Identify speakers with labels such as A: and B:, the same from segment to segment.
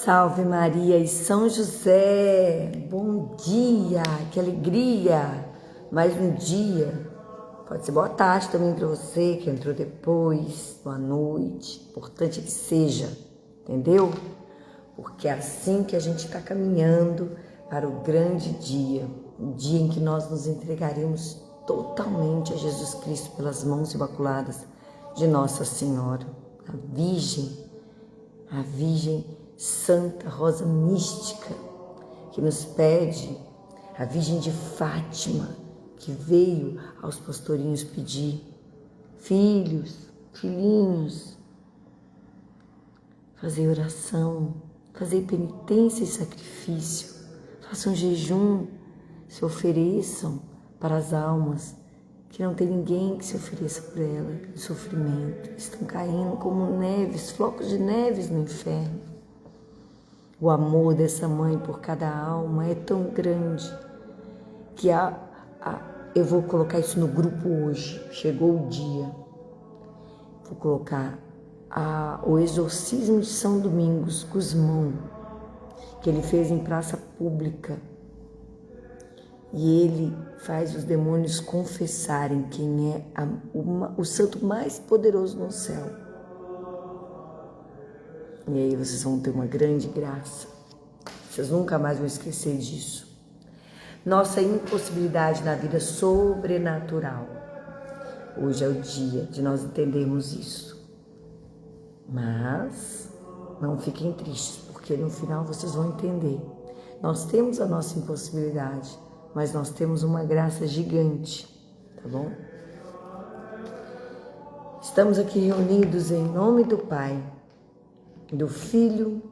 A: Salve Maria e São José, bom dia, que alegria, mais um dia, pode ser boa tarde também para você que entrou depois, boa noite, importante que seja, entendeu? Porque é assim que a gente está caminhando para o grande dia, o dia em que nós nos entregaremos totalmente a Jesus Cristo pelas mãos imaculadas de Nossa Senhora, a Virgem Santa Rosa Mística, que nos pede, a Virgem de Fátima, que veio aos pastorinhos pedir, filhinhos, fazer oração, fazer penitência e sacrifício, façam jejum, se ofereçam para as almas, que não tem ninguém que se ofereça por ela, em sofrimento, estão caindo como neves, flocos de neves no inferno. O amor dessa mãe por cada alma é tão grande que eu vou colocar isso no grupo hoje, chegou o dia. Vou colocar o exorcismo de São Domingos Gusmão, que ele fez em praça pública. E ele faz os demônios confessarem quem é o santo mais poderoso no céu. E aí vocês vão ter uma grande graça. Vocês nunca mais vão esquecer disso. Nossa impossibilidade na vida sobrenatural. Hoje é o dia de nós entendermos isso. Mas não fiquem tristes, porque no final vocês vão entender. Nós temos a nossa impossibilidade, mas nós temos uma graça gigante, tá bom? Estamos aqui reunidos em nome do Pai, do Filho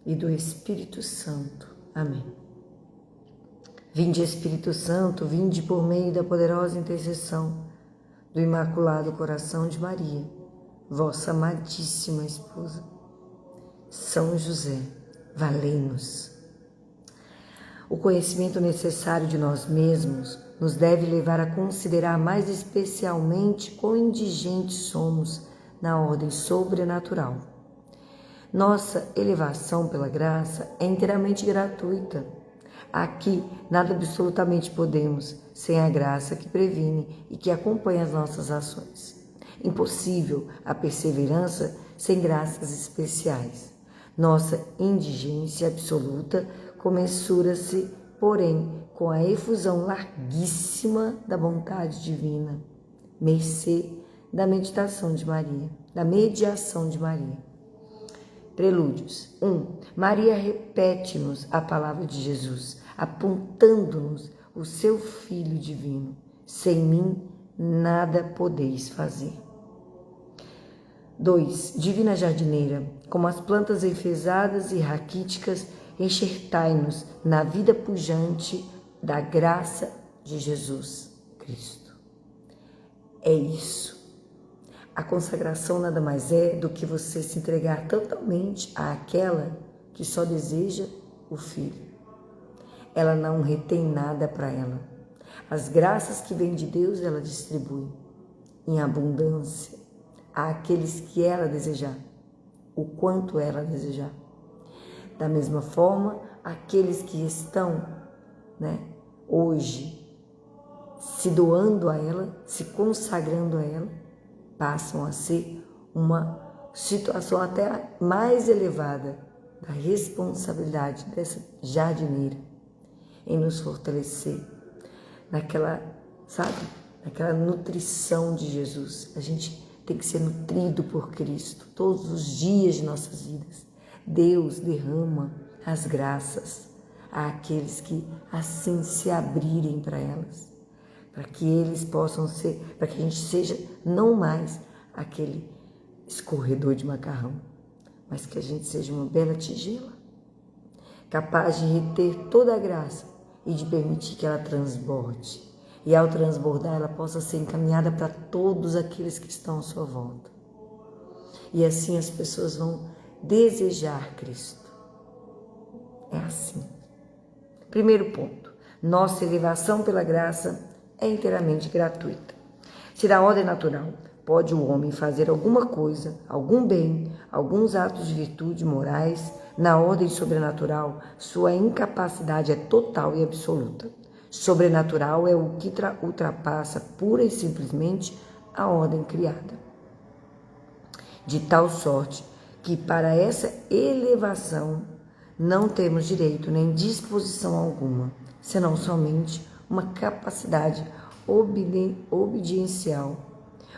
A: e do Espírito Santo. Amém. Vinde, Espírito Santo, vinde por meio da poderosa intercessão do Imaculado Coração de Maria, vossa amadíssima esposa. São José, valei-nos. O conhecimento necessário de nós mesmos nos deve levar a considerar mais especialmente quão indigentes somos na ordem sobrenatural. Nossa elevação pela graça é inteiramente gratuita. Aqui nada absolutamente podemos sem a graça que previne e que acompanha as nossas ações. Impossível a perseverança sem graças especiais. Nossa indigência absoluta comensura-se, porém, com a efusão larguíssima da vontade divina, mercê da mediação de Maria. Prelúdios. 1. Maria repete-nos a palavra de Jesus, apontando-nos o seu Filho divino. Sem mim, nada podeis fazer. 2. Divina jardineira, como as plantas enfesadas e raquíticas, enxertai-nos na vida pujante da graça de Jesus Cristo. É isso. A consagração nada mais é do que você se entregar totalmente àquela que só deseja o Filho. Ela não retém nada para ela. As graças que vêm de Deus, ela distribui em abundância àqueles que ela desejar, o quanto ela desejar. Da mesma forma, aqueles que estão, hoje se doando a ela, se consagrando a ela, passam a ser uma situação até mais elevada da responsabilidade dessa jardineira em nos fortalecer naquela nutrição de Jesus. A gente tem que ser nutrido por Cristo todos os dias de nossas vidas. Deus derrama as graças àqueles que assim se abrirem para elas, para que eles possam ser, para que a gente seja não mais aquele escorredor de macarrão, mas que a gente seja uma bela tigela, capaz de reter toda a graça e de permitir que ela transborde. E ao transbordar, ela possa ser encaminhada para todos aqueles que estão à sua volta. E assim as pessoas vão desejar Cristo. É assim. Primeiro ponto. Nossa elevação pela graça é inteiramente gratuita. Se da ordem natural pode o homem fazer alguma coisa, algum bem, alguns atos de virtude morais, na ordem sobrenatural, sua incapacidade é total e absoluta. Sobrenatural é o que ultrapassa pura e simplesmente a ordem criada. De tal sorte que para essa elevação não temos direito nem disposição alguma, senão somente uma capacidade obediencial,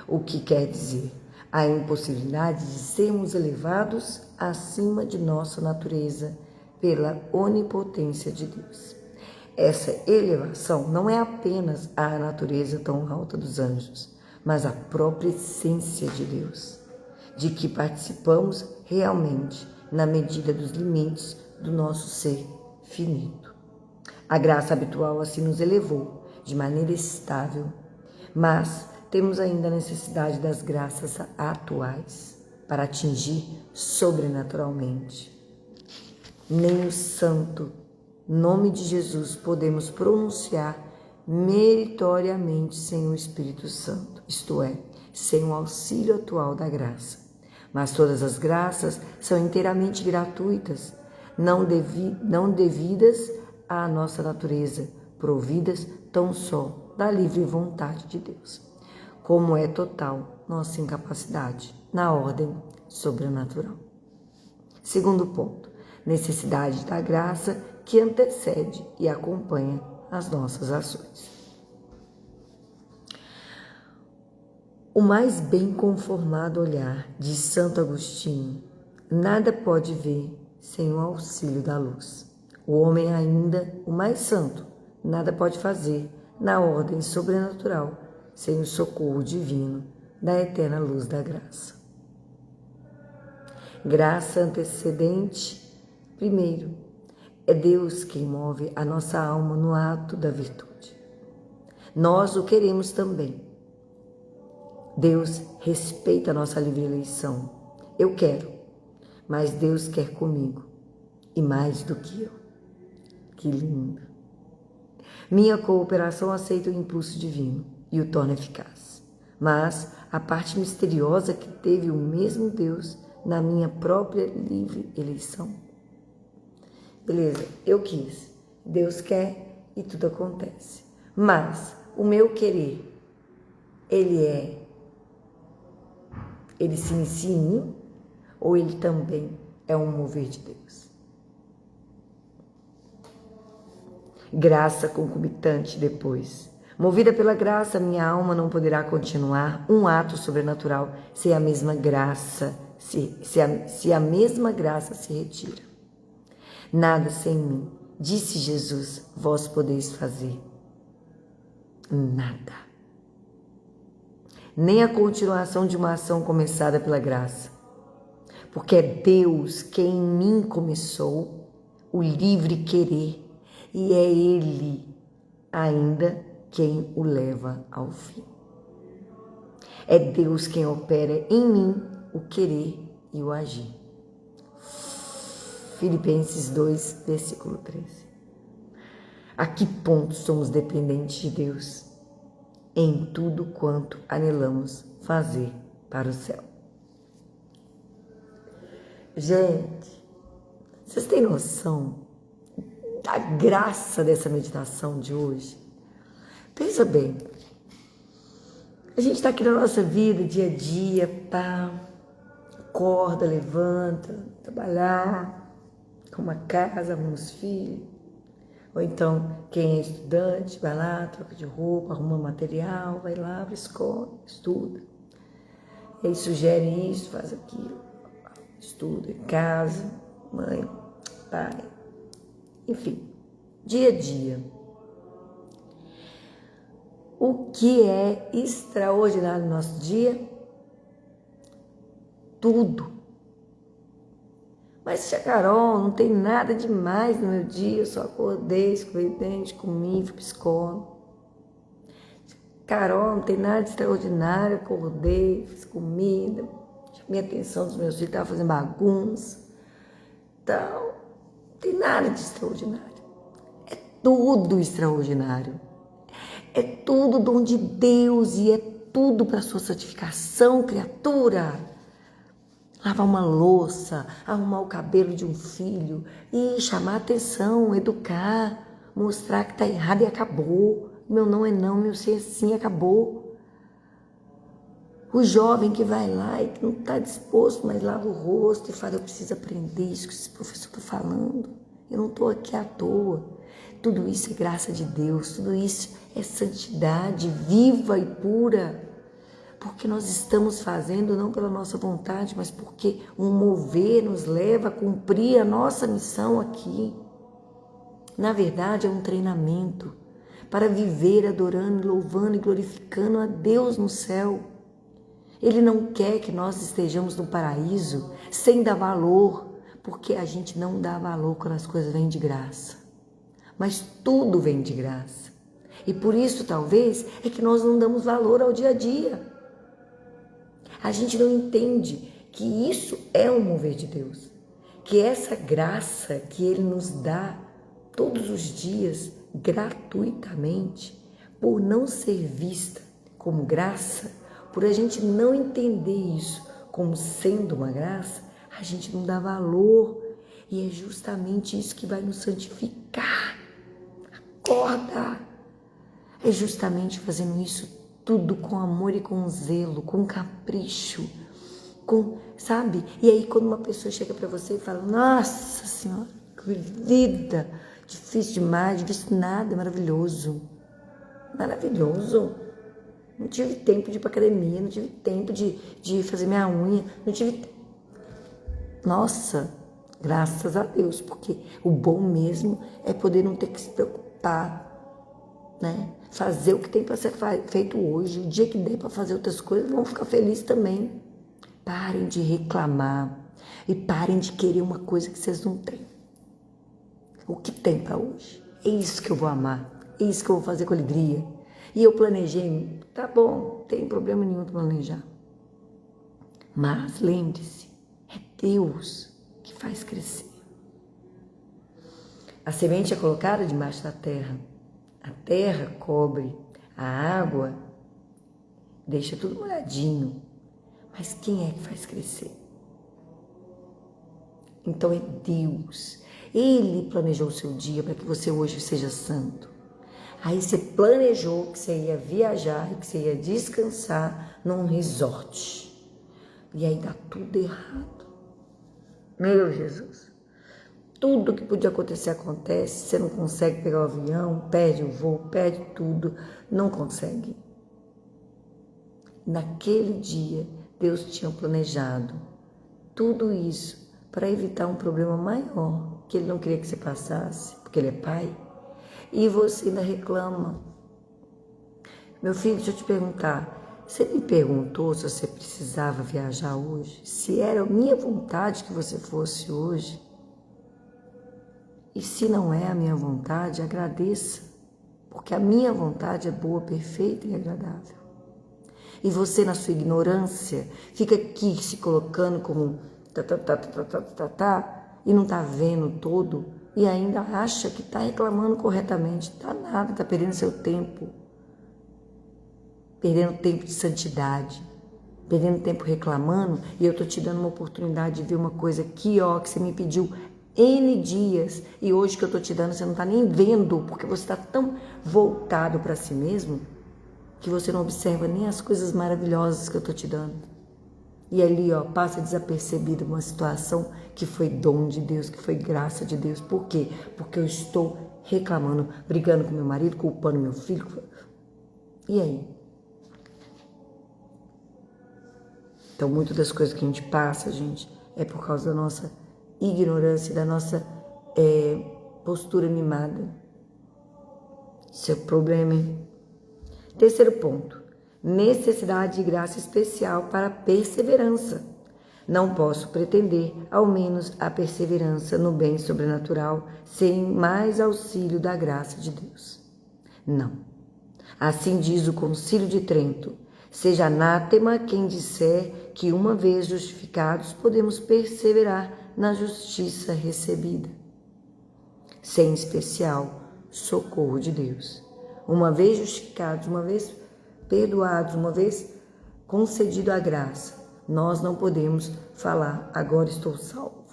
A: o que quer dizer a impossibilidade de sermos elevados acima de nossa natureza pela onipotência de Deus. Essa elevação não é apenas a natureza tão alta dos anjos, mas a própria essência de Deus, de que participamos realmente na medida dos limites do nosso ser finito. A graça habitual assim nos elevou de maneira estável, mas temos ainda a necessidade das graças atuais para atingir sobrenaturalmente. Nem o santo nome de Jesus podemos pronunciar meritoriamente sem o Espírito Santo, isto é, sem o auxílio atual da graça. Mas todas as graças são inteiramente gratuitas, não devidas à nossa natureza, providas tão só da livre vontade de Deus. Como é total nossa incapacidade na ordem sobrenatural. Segundo ponto, necessidade da graça que antecede e acompanha as nossas ações. O mais bem conformado olhar de Santo Agostinho nada pode ver sem o auxílio da luz. O homem ainda, o mais santo, nada pode fazer na ordem sobrenatural sem o socorro divino da eterna luz da graça. Graça antecedente, primeiro, é Deus quem move a nossa alma no ato da virtude. Nós o queremos também. Deus respeita a nossa livre eleição. Eu quero, mas Deus quer comigo e mais do que eu. Que lindo! Minha cooperação aceita o impulso divino e o torna eficaz. Mas a parte misteriosa que teve o mesmo Deus na minha própria livre eleição. Beleza, eu quis, Deus quer e tudo acontece. Mas o meu querer, ele se inicia em mim ou ele também é um mover de Deus? Graça concomitante depois. Movida pela graça, minha alma não poderá continuar um ato sobrenatural se a mesma graça se a mesma graça se retira. Nada sem mim, disse Jesus, vós podeis fazer. Nada. Nem a continuação de uma ação começada pela graça. Porque é Deus quem em mim começou o livre querer e é Ele ainda quem o leva ao fim. É Deus quem opera em mim o querer e o agir. Filipenses 2, versículo 13. A que ponto somos dependentes de Deus? Em tudo quanto anelamos fazer para o céu. Gente, vocês têm noção da graça dessa meditação de hoje? Pensa bem, a gente está aqui na nossa vida, dia a dia, pá, acorda, levanta, trabalhar, com uma casa, uns filhos, ou então quem é estudante, vai lá, troca de roupa, arruma material, vai lá para a escola, estuda, e aí sugere isso, faz aquilo, estuda em casa, mãe, pai, enfim, dia a dia. O que é extraordinário no nosso dia? Tudo. Mas, tia Carol, não tem nada demais no meu dia, eu só acordei, escovei o dente, comi, fui para a escola. Carol, não tem nada de extraordinário, acordei, fiz comida, chamei a atenção dos meus filhos, estavam fazendo bagunça. Então, não tem nada de extraordinário. É tudo extraordinário. É tudo dom de Deus e é tudo para a sua santificação, criatura. Lavar uma louça, arrumar o cabelo de um filho e chamar a atenção, educar, mostrar que está errado e acabou. Meu não é não, meu sim é sim, acabou. O jovem que vai lá e que não está disposto, mas lava o rosto e fala, eu preciso aprender isso que esse professor está falando. Eu não estou aqui à toa. Tudo isso é graça de Deus, tudo isso é santidade viva e pura. Porque nós estamos fazendo não pela nossa vontade, mas porque um mover nos leva a cumprir a nossa missão aqui. Na verdade, é um treinamento para viver adorando, louvando e glorificando a Deus no céu. Ele não quer que nós estejamos no paraíso sem dar valor, porque a gente não dá valor quando as coisas vêm de graça. Mas tudo vem de graça. E por isso, talvez, é que nós não damos valor ao dia a dia. A gente não entende que isso é um mover de Deus, que essa graça que Ele nos dá todos os dias, gratuitamente, por não ser vista como graça, por a gente não entender isso como sendo uma graça, a gente não dá valor e é justamente isso que vai nos santificar. Acorda! É justamente fazendo isso tudo com amor e com zelo, com capricho, sabe? E aí quando uma pessoa chega para você e fala, nossa Senhora, que vida, difícil demais, difícil nada, maravilhoso. Maravilhoso. Não tive tempo de ir para academia, não tive tempo de fazer minha unha, não tive... Nossa, graças a Deus, porque o bom mesmo é poder não ter que se preocupar, né? Fazer o que tem para ser feito hoje. O dia que der para fazer outras coisas, vamos ficar felizes também. Parem de reclamar e parem de querer uma coisa que vocês não têm. O que tem para hoje? É isso que eu vou amar. É isso que eu vou fazer com alegria. E eu planejei, tá bom, não tem problema nenhum de planejar. Mas lembre-se, é Deus que faz crescer. A semente é colocada debaixo da terra. A terra cobre, a água deixa tudo molhadinho. Mas quem é que faz crescer? Então é Deus. Ele planejou o seu dia para que você hoje seja santo. Aí você planejou que você ia viajar e que você ia descansar num resort. E aí dá tudo errado. Meu Jesus. Tudo que podia acontecer acontece, você não consegue pegar o avião, perde o voo, perde tudo, não consegue. Naquele dia, Deus tinha planejado tudo isso para evitar um problema maior, que Ele não queria que você passasse, porque Ele é Pai, e você ainda reclama. Meu filho, deixa eu te perguntar, você me perguntou se você precisava viajar hoje? Se era a minha vontade que você fosse hoje? E se não é a minha vontade, agradeça, porque a minha vontade é boa, perfeita e agradável. E você, na sua ignorância, fica aqui se colocando como e não está vendo todo e ainda acha que está reclamando corretamente. Está nada, está perdendo seu tempo. Perdendo tempo de santidade, perdendo tempo reclamando, e eu estou te dando uma oportunidade de ver uma coisa aqui, ó, que você me pediu N dias, e hoje que eu estou te dando, você não está nem vendo, porque você está tão voltado para si mesmo, que você não observa nem as coisas maravilhosas que eu estou te dando. E ali, ó, passa desapercebido uma situação que foi dom de Deus, que foi graça de Deus. Por quê? Porque eu estou reclamando, brigando com meu marido, culpando meu filho. E aí? Então, muitas das coisas que a gente passa, gente, é por causa da nossa ignorância, da nossa postura mimada. Isso é o problema, hein? Terceiro ponto. Necessidade de graça especial para perseverança. Não posso pretender, ao menos, a perseverança no bem sobrenatural sem mais auxílio da graça de Deus. Não. Assim diz o Concílio de Trento. Seja anátema quem disser que, uma vez justificados, podemos perseverar na justiça recebida, sem especial socorro de Deus. Uma vez justificados, uma vez perdoados, uma vez concedido a graça, nós não podemos falar, agora estou salvo.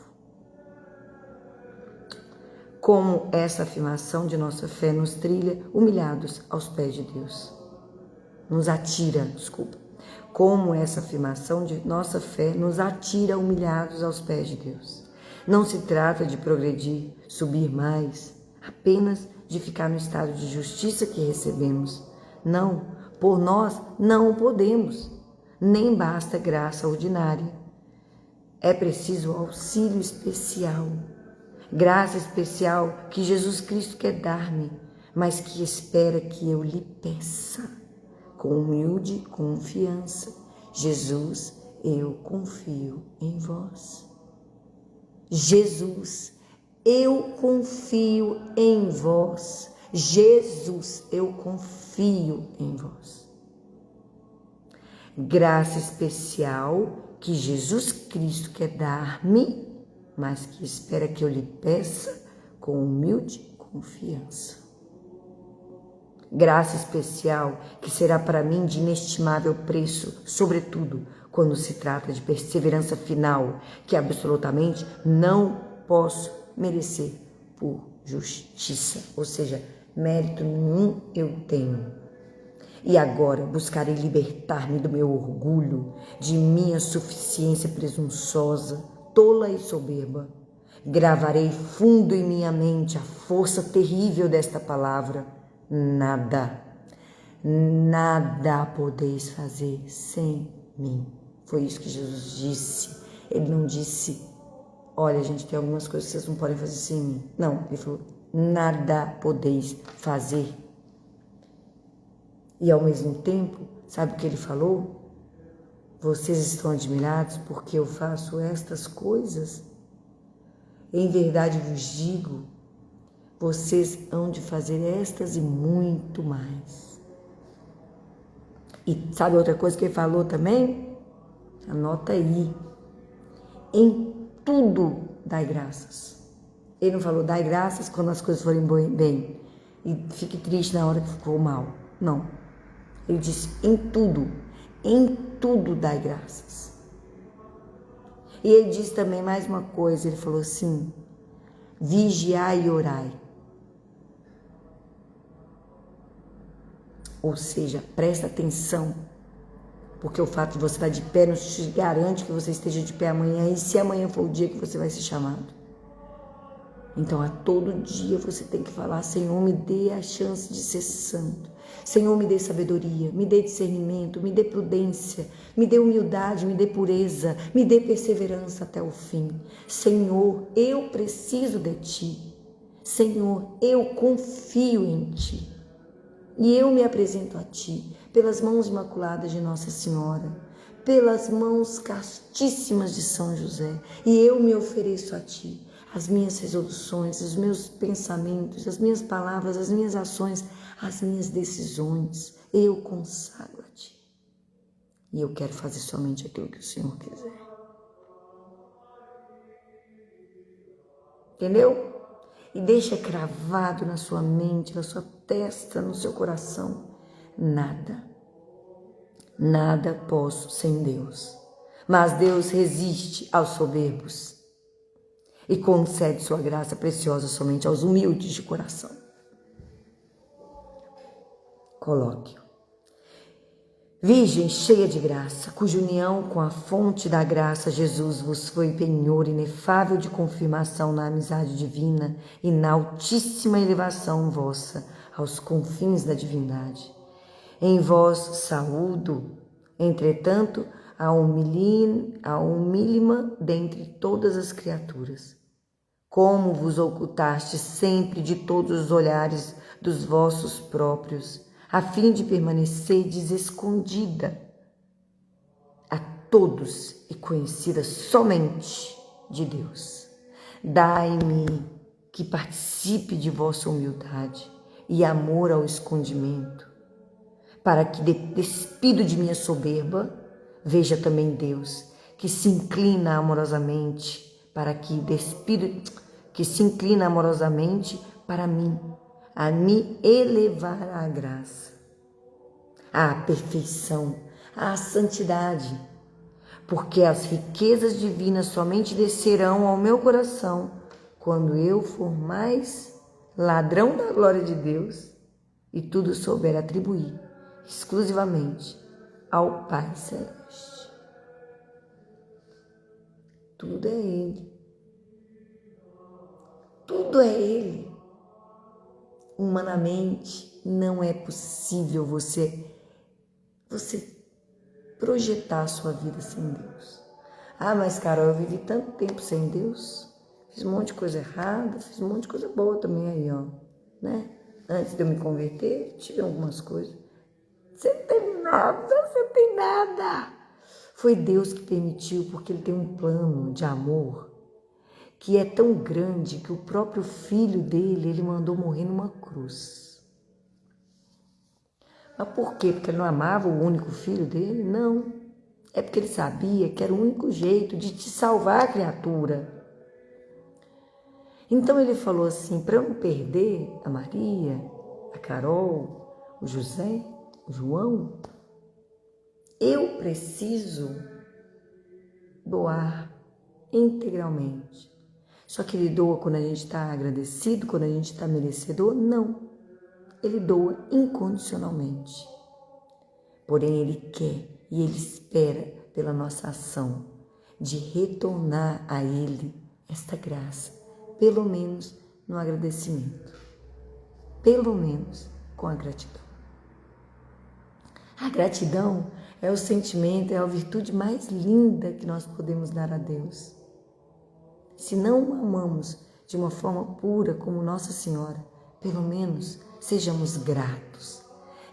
A: Como essa afirmação de nossa fé nos trilha humilhados aos pés de Deus. Como essa afirmação de nossa fé nos atira humilhados aos pés de Deus. Não se trata de progredir, subir mais, apenas de ficar no estado de justiça que recebemos. Não, por nós não o podemos, nem basta graça ordinária. É preciso auxílio especial, graça especial que Jesus Cristo quer dar-me, mas que espera que eu lhe peça. Com humilde confiança, Jesus, eu confio em vós. Jesus, eu confio em vós. Jesus, eu confio em vós. Graça especial que Jesus Cristo quer dar-me, mas que espera que eu lhe peça com humilde confiança. Graça especial que será para mim de inestimável preço, sobretudo quando se trata de perseverança final, que absolutamente não posso merecer por justiça, ou seja, mérito nenhum eu tenho. E agora buscarei libertar-me do meu orgulho, de minha suficiência presunçosa, tola e soberba. Gravarei fundo em minha mente a força terrível desta palavra. Nada podeis fazer sem mim. Foi isso que Jesus disse. Ele não disse, olha, gente, tem algumas coisas que vocês não podem fazer sem mim. Não, ele falou, nada podeis fazer. E ao mesmo tempo, sabe o que ele falou? Vocês estão admirados porque eu faço estas coisas? Em verdade vos digo, vocês hão de fazer estas e muito mais. E sabe outra coisa que ele falou também? Anota aí. Em tudo dai graças. Ele não falou dai graças quando as coisas forem bem e fique triste na hora que ficou mal. Não. Ele disse em tudo dai graças. E ele disse também mais uma coisa, ele falou assim, vigiai e orai. Ou seja, presta atenção, porque o fato de você estar de pé não te garante que você esteja de pé amanhã, e se amanhã for o dia que você vai ser chamado. Então, a todo dia você tem que falar, Senhor, me dê a chance de ser santo. Senhor, me dê sabedoria, me dê discernimento, me dê prudência, me dê humildade, me dê pureza, me dê perseverança até o fim. Senhor, eu preciso de Ti. Senhor, eu confio em Ti. E eu me apresento a Ti, pelas mãos imaculadas de Nossa Senhora, pelas mãos castíssimas de São José, e eu me ofereço a Ti, as minhas resoluções, os meus pensamentos, as minhas palavras, as minhas ações, as minhas decisões, eu consagro a Ti. E eu quero fazer somente aquilo que o Senhor quiser. Entendeu? E deixa cravado na sua mente, na sua testa, no seu coração. Nada posso sem Deus. Mas Deus resiste aos soberbos e concede sua graça preciosa somente aos humildes de coração. Coloque-o. Virgem cheia de graça, cuja união com a fonte da graça, Jesus, vos foi penhor inefável de confirmação na amizade divina e na altíssima elevação vossa aos confins da divindade. Em vós saúdo, entretanto, a humílima dentre todas as criaturas. Como vos ocultaste sempre de todos os olhares dos vossos próprios, a fim de permanecerdes escondida a todos e conhecida somente de Deus. Dai-me que participe de vossa humildade e amor ao escondimento, para que, despido de minha soberba, veja também Deus, que se inclina amorosamente para mim, a me elevar à graça. à perfeição, à santidade, porque as riquezas divinas somente descerão ao meu coração quando eu for mais ladrão da glória de Deus e tudo souber atribuir exclusivamente ao Pai Celeste. Tudo é Ele. Tudo é Ele. Humanamente não é possível você projetar a sua vida sem Deus. Ah, mas Carol, eu vivi tanto tempo sem Deus, fiz um monte de coisa errada, fiz um monte de coisa boa também aí, ó, né? Antes de eu me converter, tive algumas coisas. Você tem nada. Foi Deus que permitiu, porque Ele tem um plano de amor que é tão grande que o próprio filho dele, Ele mandou morrer numa cruz. Mas por quê? Porque Ele não amava o único filho dele? Não. É porque Ele sabia que era o único jeito de te salvar, criatura. Então Ele falou assim, para eu não perder a Maria, a Carol, o José, o João, eu preciso doar integralmente. Só que Ele doa quando a gente está agradecido, quando a gente está merecedor? Não. Ele doa incondicionalmente. Porém, Ele quer e Ele espera pela nossa ação de retornar a Ele esta graça, pelo menos no agradecimento, pelo menos com a gratidão. A gratidão é o sentimento, é a virtude mais linda que nós podemos dar a Deus. Se não o amamos de uma forma pura como Nossa Senhora, pelo menos sejamos gratos.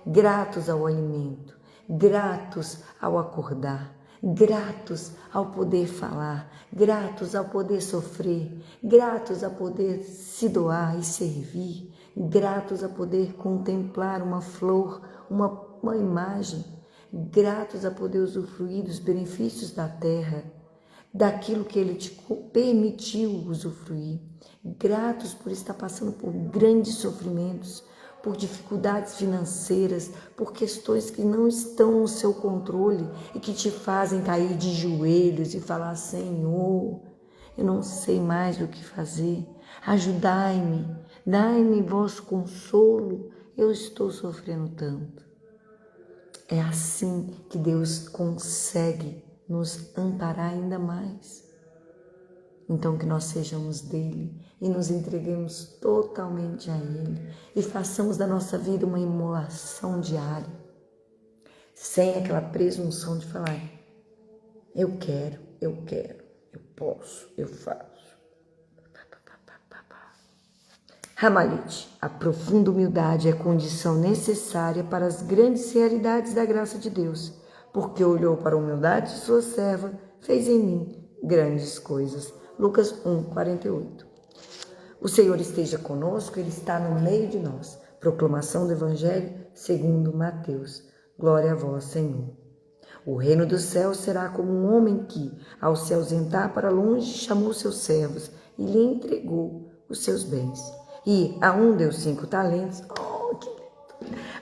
A: Gratos ao alimento, gratos ao acordar, gratos ao poder falar, gratos ao poder sofrer, gratos a poder se doar e servir, gratos a poder contemplar uma flor, uma imagem, gratos a poder usufruir dos benefícios da terra, daquilo que Ele te permitiu usufruir, gratos por estar passando por grandes sofrimentos, por dificuldades financeiras, por questões que não estão no seu controle e que te fazem cair de joelhos e falar: Senhor, eu não sei mais o que fazer, ajudai-me, dai-me vosso consolo, eu estou sofrendo tanto. É assim que Deus consegue nos amparar ainda mais. Então que nós sejamos dele e nos entreguemos totalmente a ele e façamos da nossa vida uma imolação diária, sem aquela presunção de falar: eu quero, eu posso, eu faço. Ramalhete, a profunda humildade é condição necessária para as grandes realidades da graça de Deus, porque olhou para a humildade de sua serva, fez em mim grandes coisas. Lucas 1:48. O Senhor esteja conosco, Ele está no meio de nós. Proclamação do Evangelho segundo Mateus. Glória a vós, Senhor. O reino dos céus será como um homem que, ao se ausentar para longe, chamou seus servos e lhe entregou os seus bens. E a um deu 5 talentos,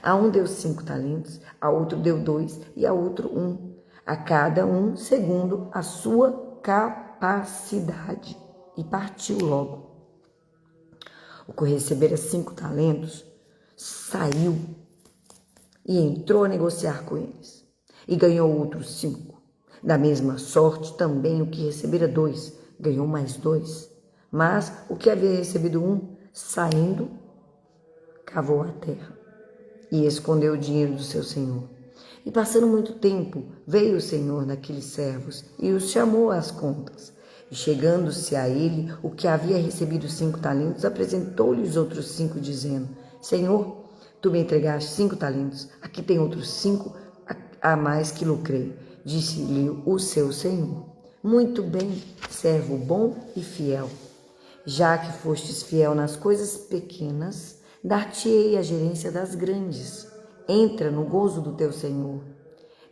A: a um deu 5 talentos, a outro deu 2 e a outro 1, a cada um segundo a sua capacidade, e partiu logo. O que recebera 5 talentos saiu e entrou a negociar com eles, e ganhou outros 5. Da mesma sorte também o que recebera 2, ganhou mais 2. Mas o que havia recebido 1, saindo, cavou a terra e escondeu o dinheiro do seu senhor. E passando muito tempo, veio o senhor daqueles servos e os chamou às contas. E chegando-se a ele, o que havia recebido 5 talentos, apresentou-lhe os outros 5, dizendo: Senhor, tu me entregaste 5 talentos, aqui tem outros 5 a mais que lucrei. Disse-lhe o seu senhor: Muito bem, servo bom e fiel. Já que fostes fiel nas coisas pequenas, dar-te-ei a gerência das grandes. Entra no gozo do teu senhor.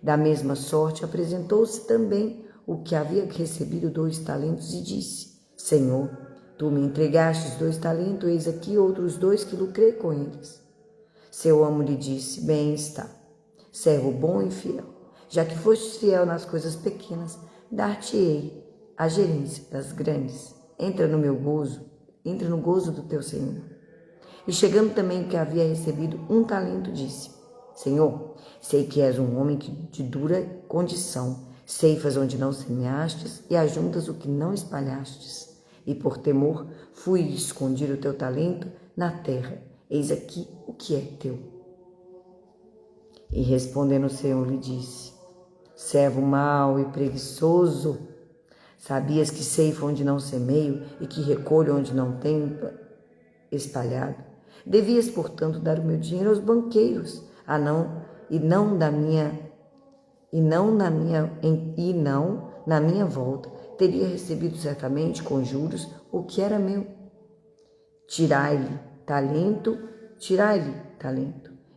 A: Da mesma sorte apresentou-se também o que havia recebido 2 talentos e disse: Senhor, tu me entregastes 2 talentos, eis aqui outros 2 que lucrei com eles. Seu amo lhe disse: Bem está, servo bom e fiel. Já que foste fiel nas coisas pequenas, dar-te-ei a gerência das grandes. Entra no gozo do teu Senhor. E chegando também o que havia recebido 1 talento, disse: Senhor, sei que és um homem de dura condição, ceifas onde não semeastes e ajuntas o que não espalhastes. E por temor fui esconder o teu talento na terra. Eis aqui o que é teu. E respondendo o Senhor lhe disse: servo mau e preguiçoso, sabias que ceifo onde não semeio e que recolho onde não tenho espalhado? Devias, portanto, dar o meu dinheiro aos banqueiros, não na minha volta teria recebido certamente com juros o que era meu. Tirai-lhe talento,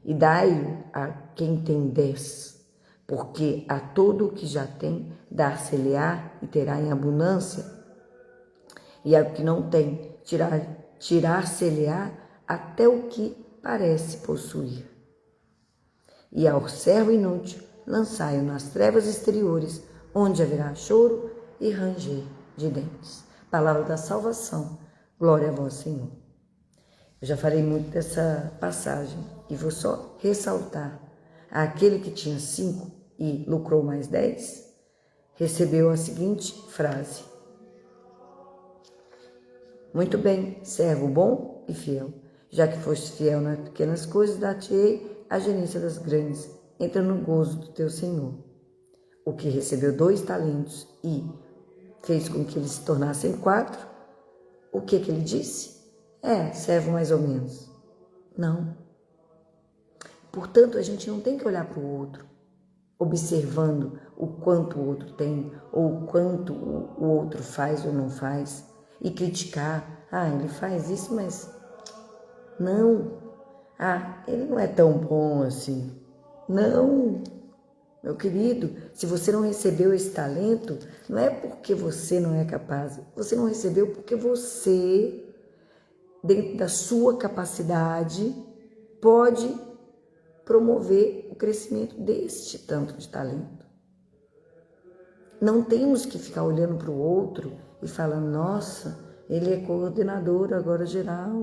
A: e dai-o a quem tem 10, porque a todo o que já tem, dar-se-lhe-á e terá em abundância, e ao que não tem, tirar-se-lhe-á até o que parece possuir. E ao servo inútil, lançai-o nas trevas exteriores, onde haverá choro e ranger de dentes. Palavra da salvação, glória a vós, Senhor. Eu já falei muito dessa passagem e vou só ressaltar. Aquele que tinha 5 e lucrou mais 10, recebeu a seguinte frase: muito bem, servo bom e fiel. Já que foste fiel nas pequenas coisas, dar-te-ei a gerência das grandes. Entra no gozo do teu Senhor. O que recebeu 2 talentos e fez com que eles se tornassem 4, o que ele disse? Servo mais ou menos. Não. Portanto, a gente não tem que olhar para o outro, observando o quanto o outro tem, ou o quanto o outro faz ou não faz, e criticar. Ele faz isso, mas não. Ele não é tão bom assim. Não, meu querido, se você não recebeu esse talento, não é porque você não é capaz. Você não recebeu porque você, dentro da sua capacidade, pode promover o crescimento deste tanto de talento. Não temos que ficar olhando para o outro e falando: nossa, ele é coordenador agora geral.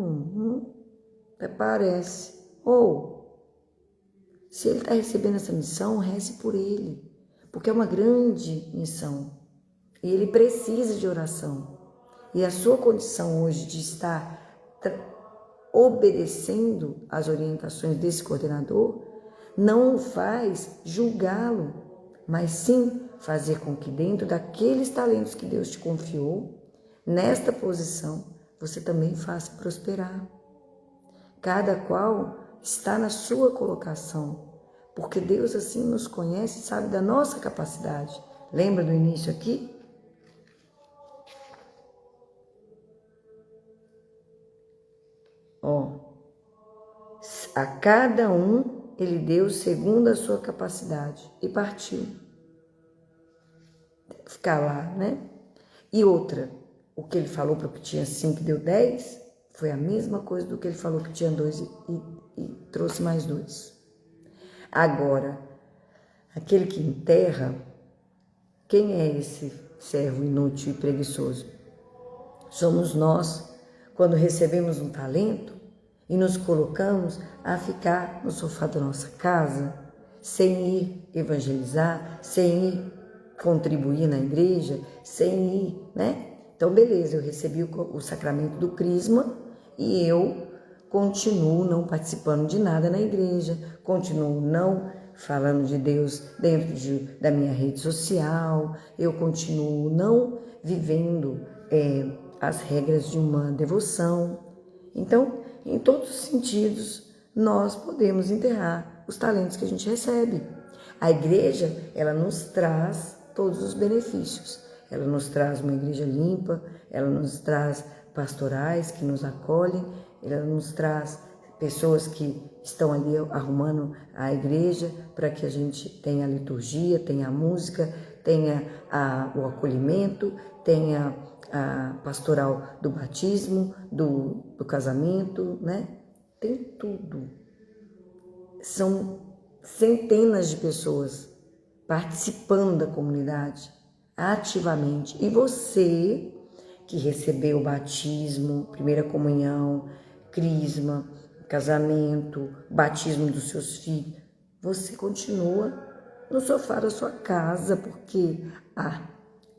A: Até parece. Ou, se ele está recebendo essa missão, reze por ele, porque é uma grande missão e ele precisa de oração. E a sua condição hoje de estar obedecendo às orientações desse coordenador não o faz julgá-lo, mas sim fazer com que dentro daqueles talentos que Deus te confiou, nesta posição, você também faça prosperar. Cada qual está na sua colocação, porque Deus assim nos conhece e sabe da nossa capacidade. Lembra do início aqui? A cada um ele deu segundo a sua capacidade e partiu. Tem que ficar lá, né? E outra, o que ele falou para o que tinha 5 e deu 10, foi a mesma coisa do que ele falou que tinha 2 e trouxe mais 2. Agora, aquele que enterra, quem é esse servo inútil e preguiçoso? Somos nós, quando recebemos um talento e nos colocamos a ficar no sofá da nossa casa, sem ir evangelizar, sem ir contribuir na igreja, sem ir, né? Então, beleza, eu recebi o sacramento do crisma e eu continuo não participando de nada na igreja, continuo não falando de Deus dentro da minha rede social, eu continuo não vivendo as regras de uma devoção. Então, em todos os sentidos, nós podemos enterrar os talentos que a gente recebe. A igreja, ela nos traz todos os benefícios. Ela nos traz uma igreja limpa, ela nos traz pastorais que nos acolhem, ela nos traz pessoas que estão ali arrumando a igreja para que a gente tenha a liturgia, tenha a música, tenha o acolhimento, tenha a pastoral do batismo, do casamento, né? Tem tudo. São centenas de pessoas participando da comunidade ativamente. E você que recebeu o batismo, primeira comunhão, crisma, casamento, batismo dos seus filhos, você continua no sofá da sua casa, porque,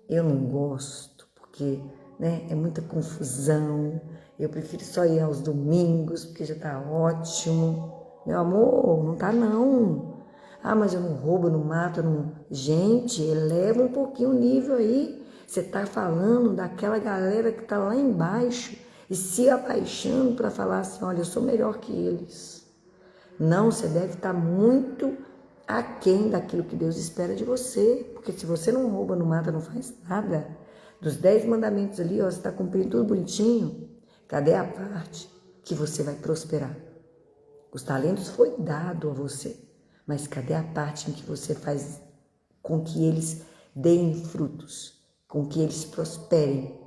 A: eu não gosto, porque é muita confusão, eu prefiro só ir aos domingos, porque já tá ótimo. Meu amor, não tá não. Mas eu não roubo, não mato, não... Gente, eleva um pouquinho o nível aí. Você tá falando daquela galera que tá lá embaixo e se abaixando para falar assim, olha, eu sou melhor que eles. Não, você deve estar muito aquém daquilo que Deus espera de você. Porque se você não rouba, não mata, não faz nada, dos 10 mandamentos ali, ó, você está cumprindo tudo bonitinho, cadê a parte que você vai prosperar? Os talentos foi dado a você, mas cadê a parte em que você faz com que eles deem frutos, com que eles prosperem?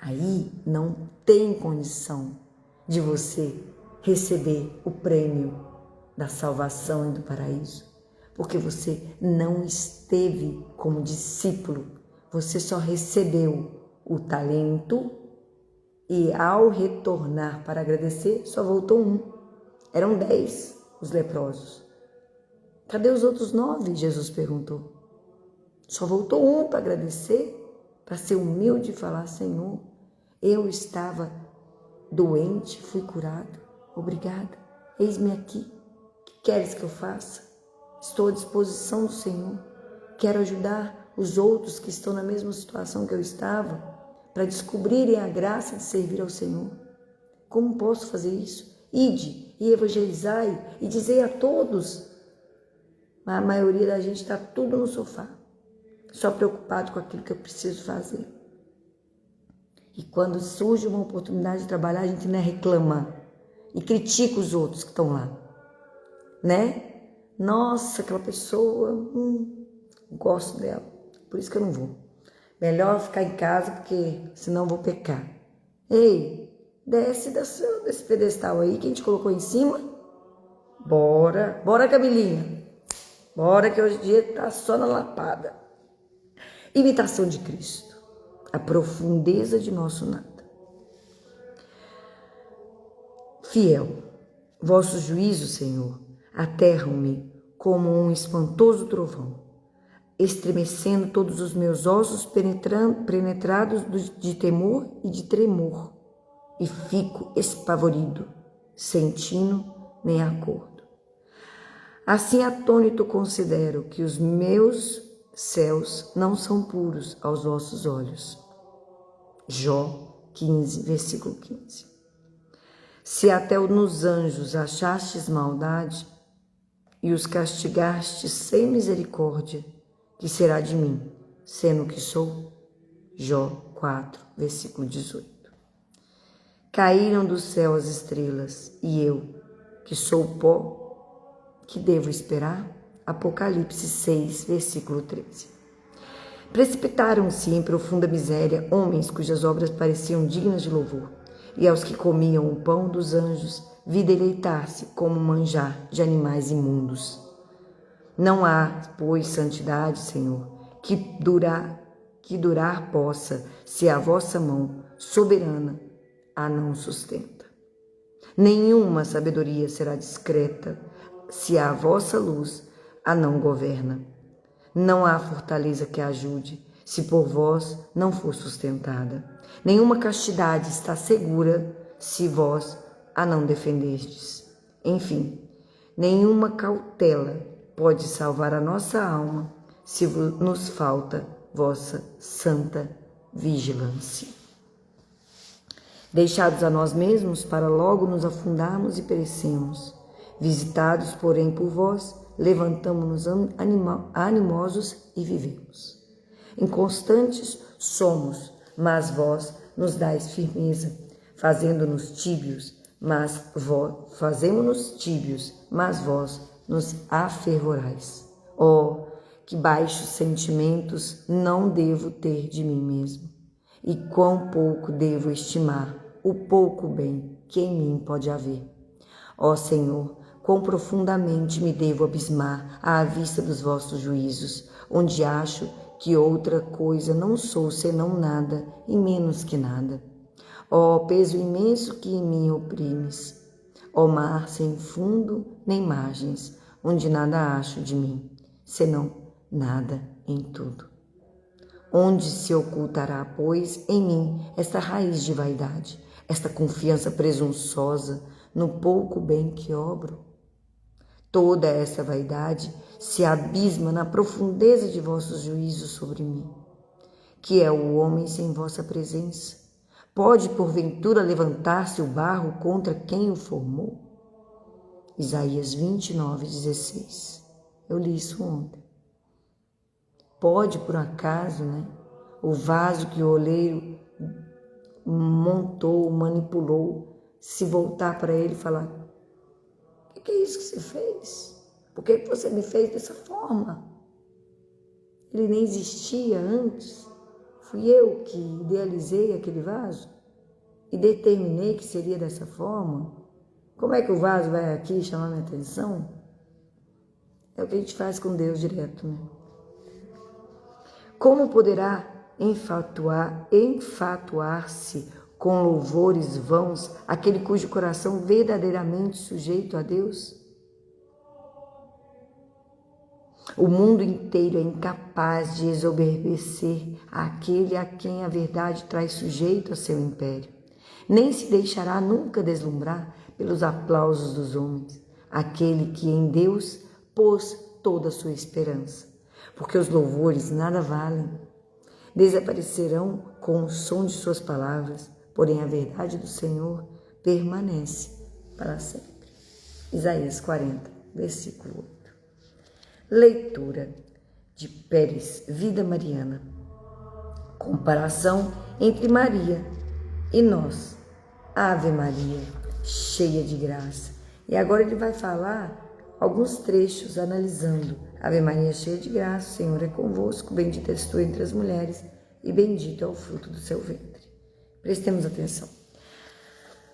A: Aí não tem condição de você receber o prêmio da salvação e do paraíso, porque você não esteve como discípulo, você só recebeu o talento e ao retornar para agradecer, só voltou um. Eram 10 os leprosos. Cadê os outros 9? Jesus perguntou. Só voltou um para agradecer, para ser humilde e falar, Senhor, eu estava doente, fui curado, obrigada, eis-me aqui, o que queres que eu faça? Estou à disposição do Senhor, quero ajudar os outros que estão na mesma situação que eu estava, para descobrirem a graça de servir ao Senhor. Como posso fazer isso? Ide e evangelizai e dizei a todos. A maioria da gente está tudo no sofá, só preocupado com aquilo que eu preciso fazer. E quando surge uma oportunidade de trabalhar, a gente reclama e critica os outros que estão lá, Nossa, aquela pessoa, gosto dela, por isso que eu não vou. Melhor ficar em casa, porque senão eu vou pecar. Ei, desce desse pedestal aí que a gente colocou em cima. Bora, Camilinha. Bora que hoje em dia tá só na lapada. Imitação de Cristo. A profundeza de nosso nada. Fiel, vossos juízos, Senhor, aterram-me como um espantoso trovão, estremecendo todos os meus ossos penetrados de temor e de tremor, e fico espavorido, sem tino nem acordo. Assim atônito considero que os meus céus não são puros aos vossos olhos. Jó 15, versículo 15. Se até nos anjos achastes maldade e os castigastes sem misericórdia, que será de mim, sendo que sou? Jó 4, versículo 18. Caíram do céu as estrelas, e eu, que sou pó, que devo esperar? Apocalipse 6, versículo 13. Precipitaram-se em profunda miséria homens cujas obras pareciam dignas de louvor, e aos que comiam o pão dos anjos vi deleitar-se como manjar de animais imundos. Não há, pois, santidade, Senhor, que durar possa, se a vossa mão soberana a não sustenta. Nenhuma sabedoria será discreta, se a vossa luz a não governa. Não há fortaleza que a ajude, se por vós não for sustentada. Nenhuma castidade está segura, se vós a não defenderdes. Enfim, nenhuma cautela pode salvar a nossa alma, se nos falta vossa santa vigilância. Deixados a nós mesmos, para logo nos afundarmos e perecemos. Visitados, porém, por vós, levantamo-nos animosos e vivemos. Inconstantes somos, mas vós nos dais firmeza, fazemo-nos tíbios, mas vós nos afervorais. Oh, que baixos sentimentos não devo ter de mim mesmo, e quão pouco devo estimar o pouco bem que em mim pode haver. Ó Senhor, quão profundamente me devo abismar à vista dos vossos juízos, onde acho que outra coisa não sou senão nada e menos que nada. Ó peso imenso que em mim oprimes, ó mar sem fundo nem margens, onde nada acho de mim, senão nada em tudo. Onde se ocultará, pois, em mim esta raiz de vaidade, esta confiança presunçosa no pouco bem que obro? Toda essa vaidade se abisma na profundeza de vossos juízos sobre mim. Que é o homem sem vossa presença? Pode, porventura, levantar-se o barro contra quem o formou? Isaías 29:16. Eu li isso ontem. Pode, por acaso, o vaso que o oleiro montou, manipulou, se voltar para ele e falar: o que é isso que você fez? Por que você me fez dessa forma? Ele nem existia antes. Fui eu que idealizei aquele vaso e determinei que seria dessa forma. Como é que o vaso vai aqui chamar minha atenção? É o que a gente faz com Deus direto, Como poderá enfatuar-se com louvores vãos aquele cujo coração verdadeiramente sujeito a Deus? O mundo inteiro é incapaz de exoberbecer aquele a quem a verdade traz sujeito a seu império. Nem se deixará nunca deslumbrar pelos aplausos dos homens, aquele que em Deus pôs toda a sua esperança. Porque os louvores nada valem, desaparecerão com o som de suas palavras, porém a verdade do Senhor permanece para sempre. Isaías 40, versículo 8. Leitura de Pérez, Vida Mariana. Comparação entre Maria e nós. Ave Maria, cheia de graça. E agora ele vai falar alguns trechos analisando. Ave Maria, cheia de graça, o Senhor é convosco, bendita és tu entre as mulheres e bendito é o fruto do seu ventre. Prestemos atenção.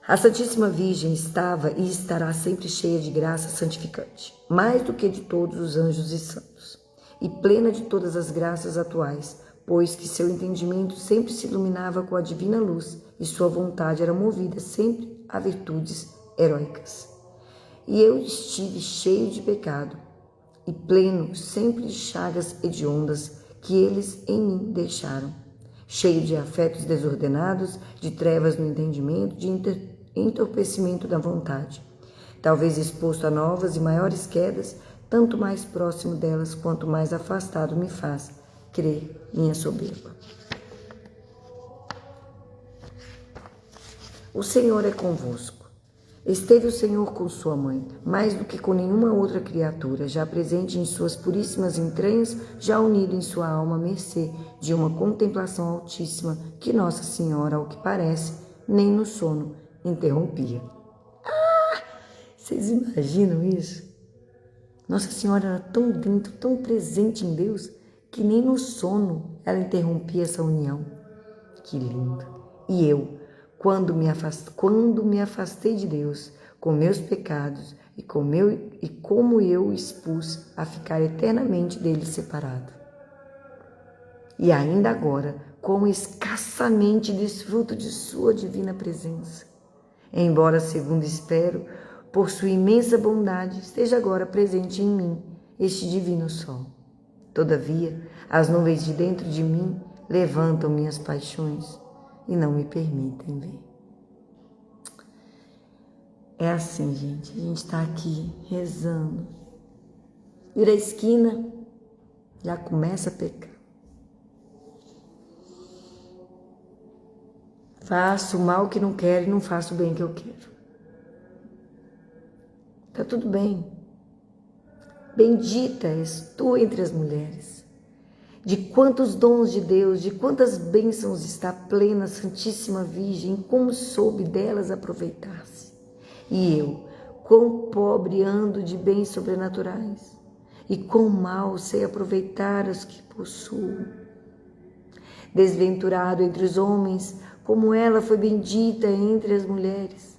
A: A Santíssima Virgem estava e estará sempre cheia de graça santificante, mais do que de todos os anjos e santos, e plena de todas as graças atuais, pois que seu entendimento sempre se iluminava com a divina luz e sua vontade era movida sempre a virtudes heróicas. E eu estive cheio de pecado e pleno sempre de chagas hediondas que eles em mim deixaram, cheio de afetos desordenados, de trevas no entendimento, de entorpecimento da vontade, talvez exposto a novas e maiores quedas, tanto mais próximo delas quanto mais afastado me faz crer minha soberba. O Senhor é convosco. Esteve o Senhor com sua mãe, mais do que com nenhuma outra criatura, já presente em suas puríssimas entranhas, já unido em sua alma à mercê de uma contemplação altíssima que Nossa Senhora, ao que parece, nem no sono interrompia. Vocês imaginam isso? Nossa Senhora era tão dentro, tão presente em Deus, que nem no sono ela interrompia essa união. Que lindo! E eu, quando me afastei de Deus, com meus pecados e como eu expus a ficar eternamente dele separado. E ainda agora, como escassamente desfruto de sua divina presença. Embora, segundo espero, por sua imensa bondade, esteja agora presente em mim este divino sol. Todavia, as nuvens de dentro de mim levantam minhas paixões e não me permitem ver. É assim, gente, a gente está aqui rezando. Vira a esquina, já começa a pecar. Faço o mal que não quero e não faço o bem que eu quero. Tá tudo bem. Bendita és tu entre as mulheres. De quantos dons de Deus, de quantas bênçãos está plena a Santíssima Virgem, como soube delas aproveitar-se. E eu, quão pobre ando de bens sobrenaturais, e quão mal sei aproveitar os que possuo. Desventurado entre os homens, como ela foi bendita entre as mulheres.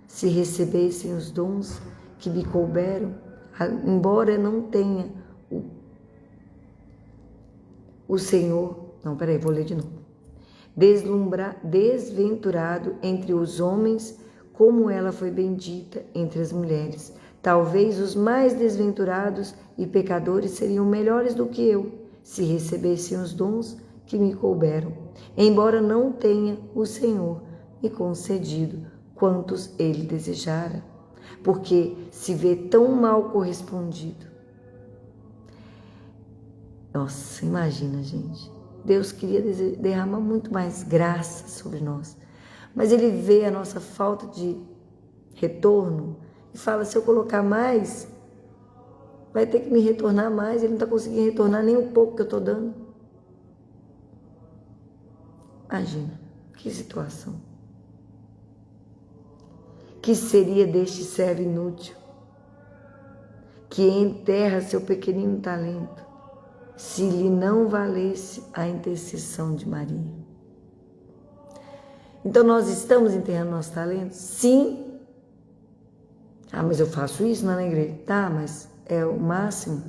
A: Se recebessem os dons que me couberam, embora não tenha o Senhor, não, peraí, vou ler de novo. Desventurado entre os homens, como ela foi bendita entre as mulheres. Talvez os mais desventurados e pecadores seriam melhores do que eu, se recebessem os dons que me couberam, embora não tenha o Senhor me concedido quantos ele desejara, porque se vê tão mal correspondido. Nossa, imagina, gente. Deus queria derramar muito mais graça sobre nós, mas Ele vê a nossa falta de retorno e fala, se eu colocar mais, vai ter que me retornar mais. Ele não está conseguindo retornar nem um pouco que eu estou dando. Imagina, que situação. Que seria deste servo inútil, que enterra seu pequenino talento, se lhe não valesse a intercessão de Maria? Então nós estamos enterrando nosso talento? Sim. Ah, mas eu faço isso na igreja. Tá, mas é o máximo?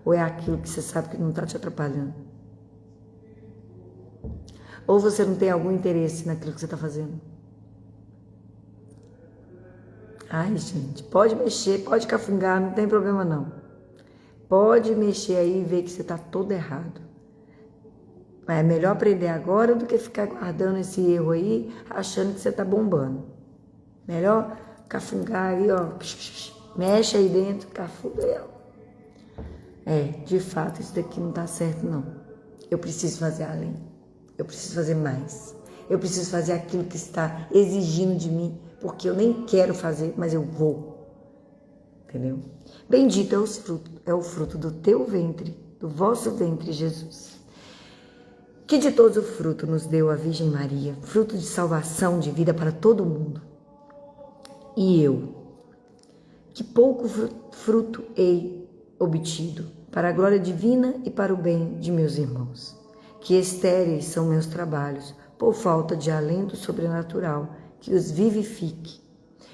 A: Ou é aquilo que você sabe que não está te atrapalhando? Ou você não tem algum interesse naquilo que você está fazendo? Ai, gente, pode mexer, pode cafungar, não tem problema não. Pode mexer aí e ver que você está todo errado. Mas é melhor aprender agora do que ficar guardando esse erro aí, achando que você está bombando. Melhor cafungar aí, ó. Mexe aí dentro, cafunga. De fato, isso daqui não está certo, não. Eu preciso fazer além. Eu preciso fazer mais. Eu preciso fazer aquilo que está exigindo de mim, porque eu nem quero fazer, mas eu vou. Entendeu? Bendito é o fruto do teu ventre, do vosso ventre, Jesus. Que de todos o fruto nos deu a Virgem Maria, fruto de salvação, de vida para todo mundo. E eu, que pouco fruto hei obtido, para a glória divina e para o bem de meus irmãos. Que estéreis são meus trabalhos, por falta de alento sobrenatural, que os vivifique.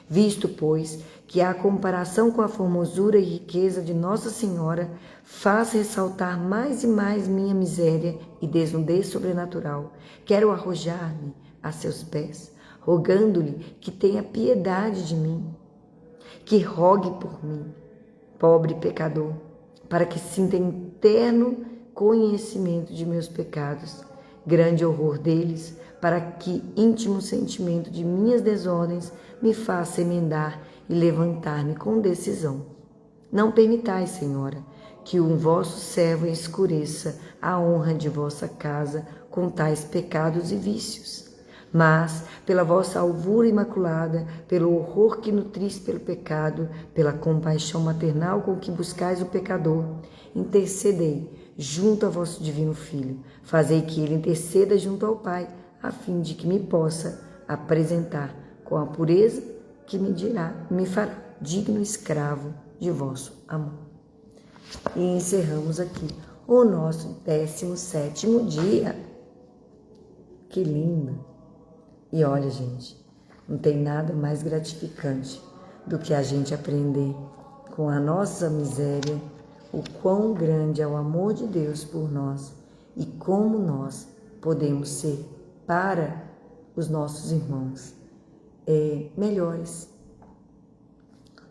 A: Visto, pois, que a comparação com a formosura e riqueza de Nossa Senhora faz ressaltar mais e mais minha miséria e desnudez sobrenatural, quero arrojar-me a seus pés, rogando-lhe que tenha piedade de mim, que rogue por mim, pobre pecador, para que sinta interno conhecimento de meus pecados, grande horror deles, para que íntimo sentimento de minhas desordens me faça emendar e levantar-me com decisão. Não permitais, Senhora, que um vosso servo escureça a honra de vossa casa com tais pecados e vícios. Mas, pela vossa alvura imaculada, pelo horror que nutris pelo pecado, pela compaixão maternal com que buscais o pecador, intercedei junto a vosso divino Filho. Fazei que ele interceda junto ao Pai, a fim de que me possa apresentar com a pureza que me fará digno escravo de vosso amor. E encerramos aqui o nosso 17º dia. Que lindo! E olha, gente, não tem nada mais gratificante do que a gente aprender com a nossa miséria o quão grande é o amor de Deus por nós e como nós podemos ser para os nossos irmãos melhores.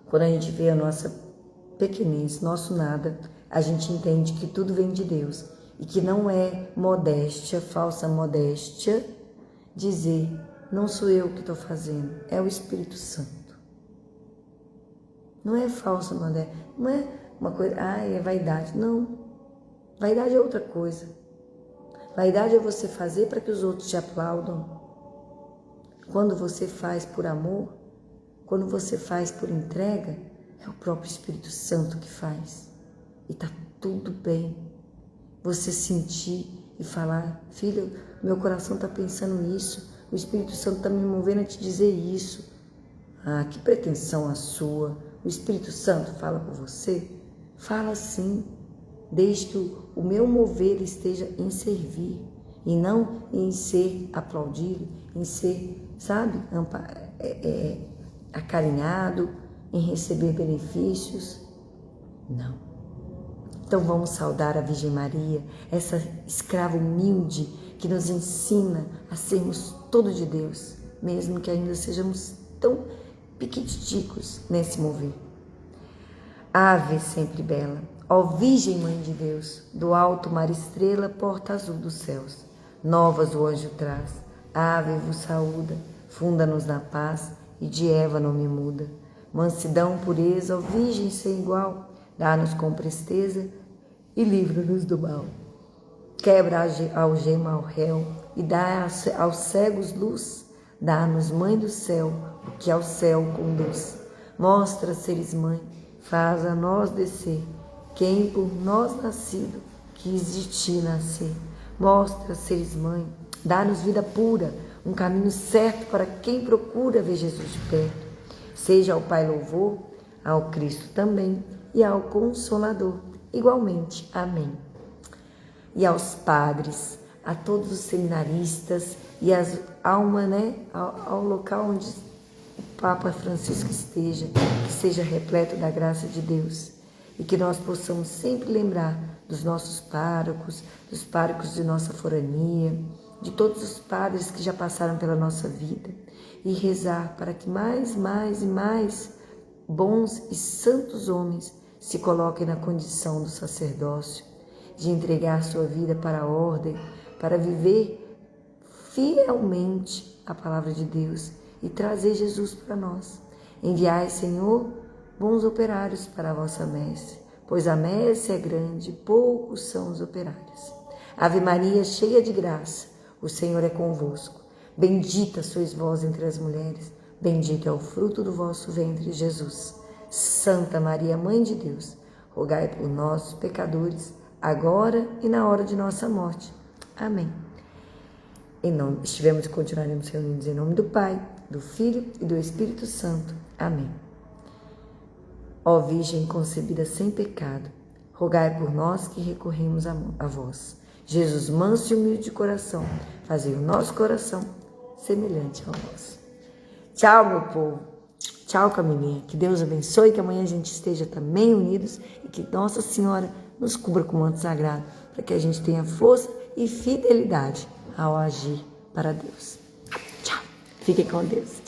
A: Quando a gente vê a nossa pequenez, nosso nada, a gente entende que tudo vem de Deus e que não é modéstia, falsa modéstia, dizer, não sou eu que estou fazendo, é o Espírito Santo. Não é falsa modéstia, não é uma coisa, é vaidade. Não, vaidade é outra coisa. Vaidade é você fazer para que os outros te aplaudam. Quando você faz por amor, quando você faz por entrega, é o próprio Espírito Santo que faz. E tá tudo bem. Você sentir e falar, filho, meu coração está pensando isso, o Espírito Santo está me movendo a te dizer isso. Ah, que pretensão a sua. O Espírito Santo fala por você? Fala sim, desde que o meu mover esteja em servir e não em ser aplaudido, em ser, sabe, acarinhado. em receber benefícios? Não. Então vamos saudar a Virgem Maria, essa escrava humilde que nos ensina a sermos todo de Deus, mesmo que ainda sejamos tão piquiticos nesse mover. Ave sempre bela, ó Virgem Mãe de Deus, do alto mar estrela, porta azul dos céus, novas o anjo traz, ave vos saúda, funda-nos na paz e de Eva não me muda. Mansidão, pureza, ó Virgem sem igual, dá-nos com presteza e livra-nos do mal. Quebra a algema ao réu e dá aos cegos luz, dá-nos, Mãe do céu, o que ao céu conduz. Mostra, seres mãe, faz a nós descer, quem por nós nascido quis de ti nascer. Mostra, seres mãe, dá-nos vida pura, um caminho certo para quem procura ver Jesus de perto. Seja ao Pai louvor, ao Cristo também e ao Consolador, igualmente. Amém. E aos padres, a todos os seminaristas e as almas, ao local onde o Papa Francisco esteja, que seja repleto da graça de Deus e que nós possamos sempre lembrar dos nossos párocos, dos párocos de nossa forania, de todos os padres que já passaram pela nossa vida e rezar para que mais e mais bons e santos homens se coloquem na condição do sacerdócio, de entregar sua vida para a ordem, para viver fielmente a palavra de Deus e trazer Jesus para nós. Enviai, Senhor, bons operários para a vossa messe, pois a messe é grande, poucos são os operários. Ave Maria, cheia de graça, o Senhor é convosco. Bendita sois vós entre as mulheres, bendito é o fruto do vosso ventre, Jesus. Santa Maria, Mãe de Deus, rogai por nós, pecadores, agora e na hora de nossa morte. Amém. Estivemos e continuaremos reunidos em nome do Pai, do Filho e do Espírito Santo. Amém. Ó Virgem concebida sem pecado, rogai por nós que recorremos a vós. Jesus, manso e humilde de coração, fazei o nosso coração semelhante ao vosso. Tchau, meu povo. Tchau, Camilinha. Que Deus abençoe, que amanhã a gente esteja também unidos e que Nossa Senhora nos cubra com o manto sagrado, para que a gente tenha força e fidelidade ao agir para Deus. Tchau. Fiquem com Deus.